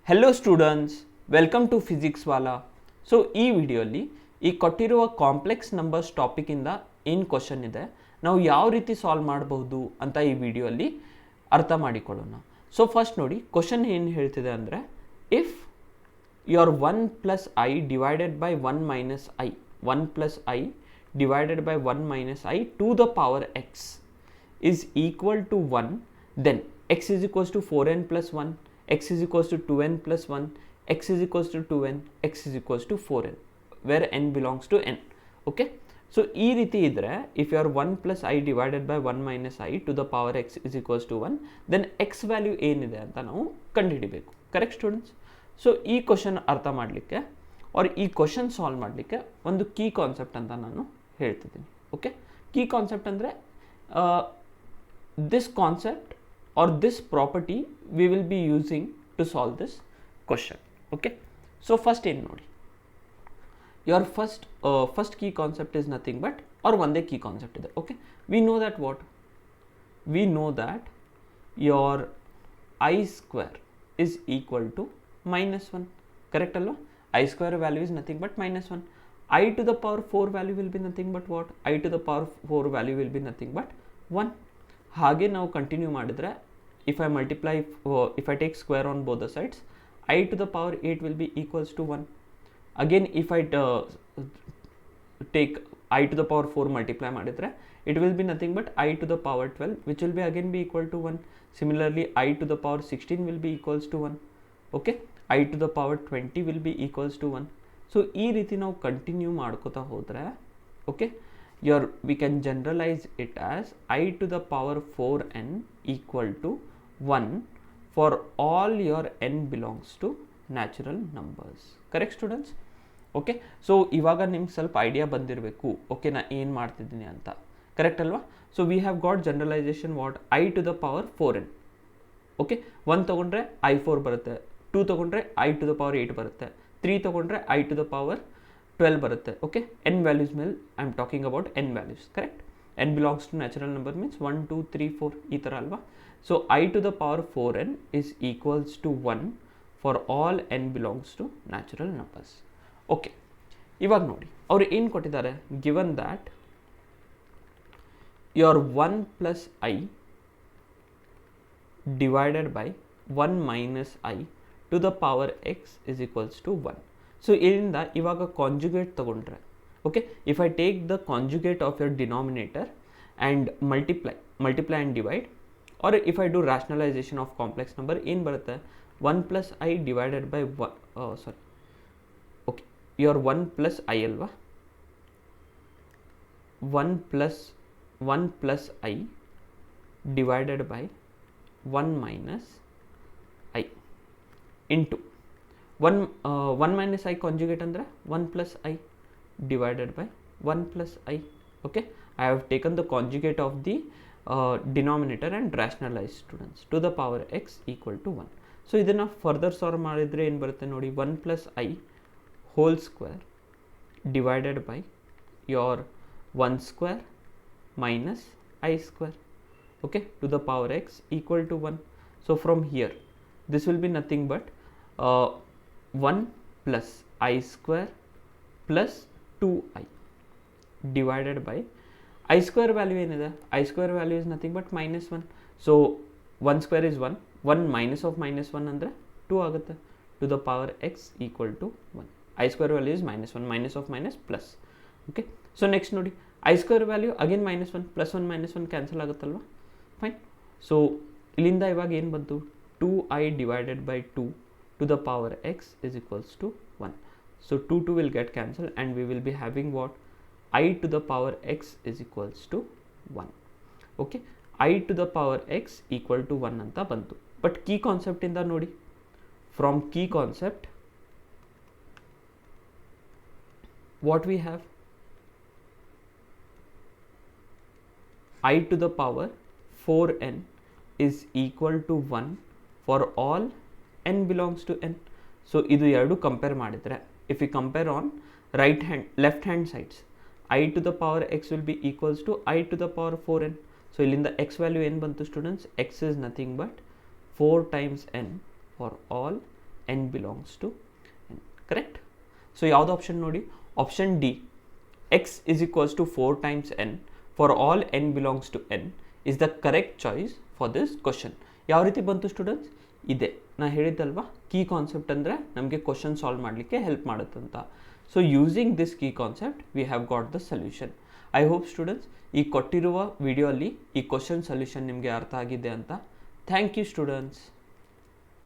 Hello students, welcome to physics Wallah. So ಈ ವಿಡಿಯೋಲಿ ಈ ಕೊಟ್ಟಿರುವ ಕಾಂಪ್ಲೆಕ್ಸ್ ನಂಬರ್ಸ್ ಟಾಪಿಕಿಂದ ಏನು ಕ್ವಶನ್ ಇದೆ, ನಾವು ಯಾವ ರೀತಿ ಸಾಲ್ವ್ ಮಾಡಬಹುದು ಅಂತ ಈ ವಿಡಿಯೋಲಿ ಅರ್ಥ ಮಾಡಿಕೊಳ್ಳೋಣ. ಸೊ ಫಸ್ಟ್ ನೋಡಿ, ಕ್ವಶನ್ ಏನು ಹೇಳ್ತಿದೆ ಅಂದರೆ, if your 1 plus I divided by 1 minus I, 1 plus I divided by 1 minus I to the power x is equal to 1, then x is equals to 4n plus 1, x is equals to 2n plus 1, x is equals to 2n, x is equals to 4n, where n belongs to n. Okay, so ಈ ರೀತಿ ಇದ್ರೆ, if you are 1 plus I divided by 1 minus I to the power x is equals to 1, then x value ಏನಿದೆ ಅಂತ ನಾವು ಕಂಡುಹಿಡಿಬೇಕು. Correct students? So ಈ question ಅರ್ಥ ಮಾಡಲಿಕ್ಕೆ ಆರ್ ಈ ಕ್ವಶನ್ ಸಾಲ್ವ್ ಮಾಡಲಿಕ್ಕೆ ಒಂದು ಕೀ ಕಾನ್ಸೆಪ್ಟ್ ಅಂತ ನಾನು ಹೇಳ್ತಿದ್ದೀನಿ. ಓಕೆ, ಕೀ ಕಾನ್ಸೆಪ್ಟ್ ಅಂದರೆ this concept are this property we will be using to solve this question. Okay, so first ಏನು ನೋಡಿ, your first key concept is nothing but, or ಒಂದೇ key concept ಇದೆ. Okay, we know that what? We know that your I square is equal to minus 1. Correct alwa? I square value is nothing but minus 1. I to the power 4 value will be nothing but what? I to the power 4 value will be nothing but 1. ಹಾಗೆ ನಾವು continue ಮಾಡಿದರೆ, if I multiply, if I take square on both the sides, I to the power 8 will be equals to 1. Again, if I take I to the power 4 multiply ಮಾಡಿದರೆ, it will be nothing but I to the power 12, which will be again be equal to 1. Similarly, I to the power 16 will be equals to 1. Okay, I to the power 20 will be equals to 1. So ಈ ರೀತಿ ನಾವು continue ಮಾಡ್ಕೋತಾ ಹೋದರೆ, okay, we can generalize it as I to the power 4n equal to 1 for all your n belongs to natural numbers. Correct students? Okay, so ಇವಾಗ ನಿಮ್ಗೆ ಸ್ವಲ್ಪ idea ಬಂದಿರಬೇಕು, okay, ನಾ ಏನು ಮಾಡ್ತಿದ್ದೀನಿ ಅಂತ. ಕರೆಕ್ಟ್ ಅಲ್ವಾ? So we have got generalisation what? I to the power 4n. Okay, 1 ತೊಗೊಂಡ್ರೆ I4 ಬರುತ್ತೆ, 2 ತೊಗೊಂಡ್ರೆ I to the power 8 ಬರುತ್ತೆ, 3 ತೊಗೊಂಡ್ರೆ I to the power 12 ಬರುತ್ತೆ. ಓಕೆ, n ವ್ಯಾಲ್ಯೂಸ್ ಮೇಲೆ I am talking about n values. Correct? n belongs to natural number means 1 2 3 4 ಈ ಥರ ಅಲ್ವಾ? So I to the power 4n is equals to 1 for all n belongs to natural numbers. Okay, ಇವಾಗ ನೋಡಿ, ಅವರು ಏನು ಕೊಟ್ಟಿದ್ದಾರೆ? Given that your 1 plus I divided by 1 minus I to the power x is equals to 1. So ಇದರಿಂದ ಇವಾಗ conjugate ತಗೊಂಡ್ರೆ, okay, if I take the conjugate of your denominator and multiply and divide, or if I do rationalization of complex number, ಏನು ಬರುತ್ತೆ? 1 plus I divided by 1, okay, your 1 plus I ಅಲ್ವಾ? 1 plus I divided by 1 minus I into 1 minus I conjugate ಅಂದರೆ 1 plus I divided by 1 plus I. Okay, I have taken the conjugate of the denominator and rationalized students to the power x equal to 1. So ಇದನ್ನು further solve ಮಾಡಿದರೆ ಏನು ಬರುತ್ತೆ ನೋಡಿ? 1 plus I whole square divided by your 1 square minus I square, okay, to the power x equal to 1. So from here this will be nothing but 1 plus I square plus 2I divided by I square value ಏನಿದೆ? I square value is nothing but minus 1. So 1 square is 1, 1 minus of minus 1 ಅಂದರೆ 2 ಆಗುತ್ತೆ, to the power x equal to 1. I square value is minus 1, minus of minus plus. Okay, so next ನೋಡಿ, I square value again minus 1, plus 1 minus 1 cancel ಆಗುತ್ತಲ್ವಾ? Fine. So ಇಲ್ಲಿಂದ ಇವಾಗ ಏನು ಬಂತು? 2I divided by 2 to the power x is equals to 1. So 2 will get cancelled and we will be having what? I to the power x is equals to 1. Okay, I to the power x equal to 1 ಅಂತ ಬಂತು. But key concept ಇಂದ ನೋಡಿ, from key concept what we have? I to the power 4n is equal to 1 for all n belongs to n. So ಇದು ಎರಡು compare ಮಾಡಿದರೆ, if you compare on left hand sides, I to the power x will be equals to I to the power 4n. So ಇಲ್ಲಿಂದ x value ಏನು ಬಂತು students? x is nothing but 4 times n for all n belongs to n. Correct? So ಯಾವುದು option ನೋಡಿ, option D x is equals to 4 times n for all n belongs to n is the correct choice for this question. ಯಾವ ರೀತಿ ಬಂತು students? ಇದೆ, ನಾ ಹೇಳಿದ್ದಲ್ವಾ key concept ಅಂದರೆ ನಮಗೆ question solve ಮಾಡಲಿಕ್ಕೆ ಹೆಲ್ಪ್ ಮಾಡುತ್ತಂತ. So using this key concept we have got the solution. I hope students ಈ ಕೊಟ್ಟಿರುವ ವಿಡಿಯೋ ಅಲ್ಲಿ ಈ ಕ್ವಶನ್ ಸೊಲ್ಯೂಷನ್ ನಿಮಗೆ ಅರ್ಥ ಆಗಿದೆ ಅಂತ. Thank you students.